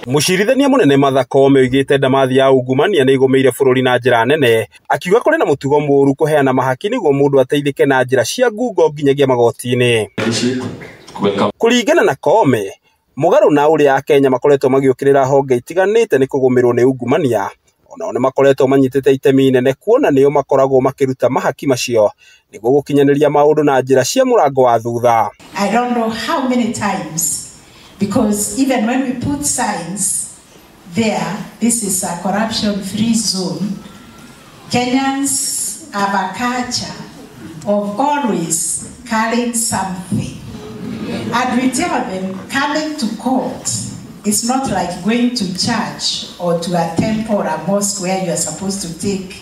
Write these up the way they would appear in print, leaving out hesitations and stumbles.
Mucirithania munene Martha Koome oigite ndamathi ya ungumania ni igumeire bururi na njira nene, akiuga kuri na mutugo muru kuheana mahaki niguo mundu ateithike na njira cia ngungo nginyagia magoti-ini. Kuringana na Koome, mugaru na uria Kenya makoretwo magiukirira honge itiganite ni kugumirwo ni ungumania, onao ni makoretwo manyitite itemi inene kuona nio makoragwo makiruta mahaki macio niguo gukinyaniria maundu na njira cia murango wa thutha. I don't know how many times, because even when we put signs there, this is a corruption-free zone, Kenyans have a culture of always carrying something. And we tell them, coming to court is not like going to church or to a temple or a mosque where you are supposed to take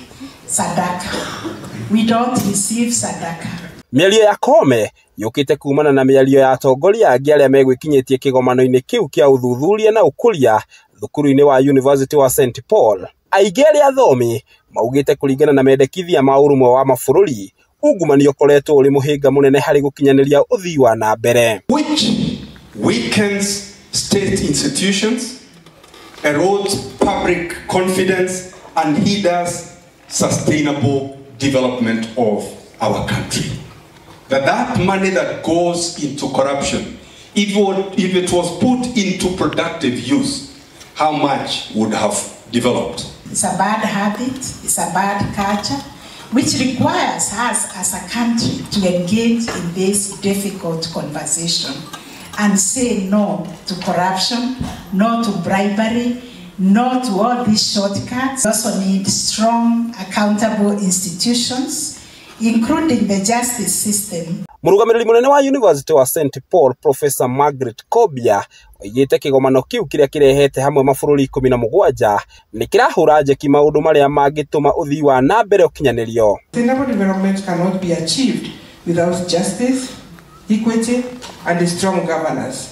sadaka. We don't receive sadaka. Miario ya Koome yukite kumana na miario ya atongoria angi aria megwikinyitie kigomano-ini kiu kia uthuthuria na ukuria thukuru-ini wa University wa St Paul. Aingi aria athomi maugite kuringana na mendekithia ma urumwe wa mabururi, ungumania ukoretwo uri muhinga munene hari gukinyaniria uthii wa na mbere, which weakens state institutions, erodes public confidence and hinders sustainable development of our country. That money that goes into corruption, if it was put into productive use, how much would have developed? It's a bad habit, it's a bad culture, which requires us as a country to engage in this difficult conversation and say no to corruption, no to bribery, no to all these shortcuts. We also need strong, accountable institutions, including the justice system. Murugamiriri munene wa University wa St Paul, Professor Margaret Kobia, oigite kigomano kiu kiria kirehete hamwe mabururi 17 ni kirahura njeki maundu maria mangituma uthii wa na mbere ukinyanirio. Sustainable development cannot be achieved without justice, equity and strong governance.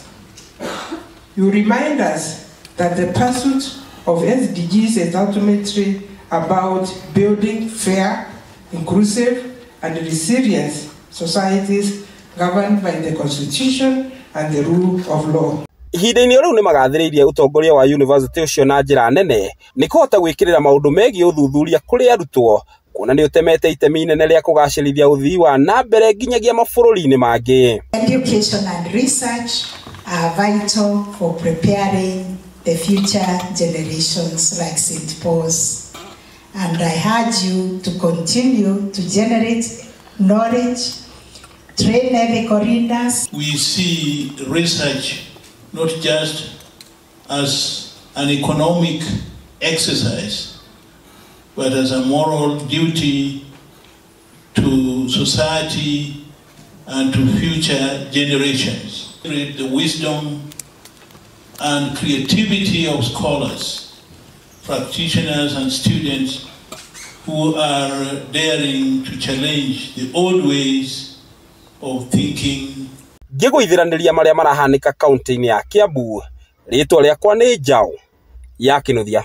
You remind us that the pursuit of SDGs is ultimately about building fair, inclusive and resilient societies governed by the Constitution and the rule of law. Ihinda-ini riu ni magathiriirie utongoria wa university ucio na njira nene ni kuhota gwikirira maundu megi uthuthuria kuri arutwo, kuona ni utemete itemi inene ria kugacirithia uthii wa na mbere nginyagia mabururi-ini mangi. Education and research are vital for preparing the future generations like St Paul's. And I urge you to continue to generate knowledge, train ethical readers. We see research not just as an economic exercise, but as a moral duty to society and to future generations. The wisdom and creativity of scholars, practitioners and students who are daring to challenge the old ways of thinking. Ngiguithiraniria maria marahanika kaunti-ini ya Kiambu, ritwa riakwa ni Njau ya Kinuthia.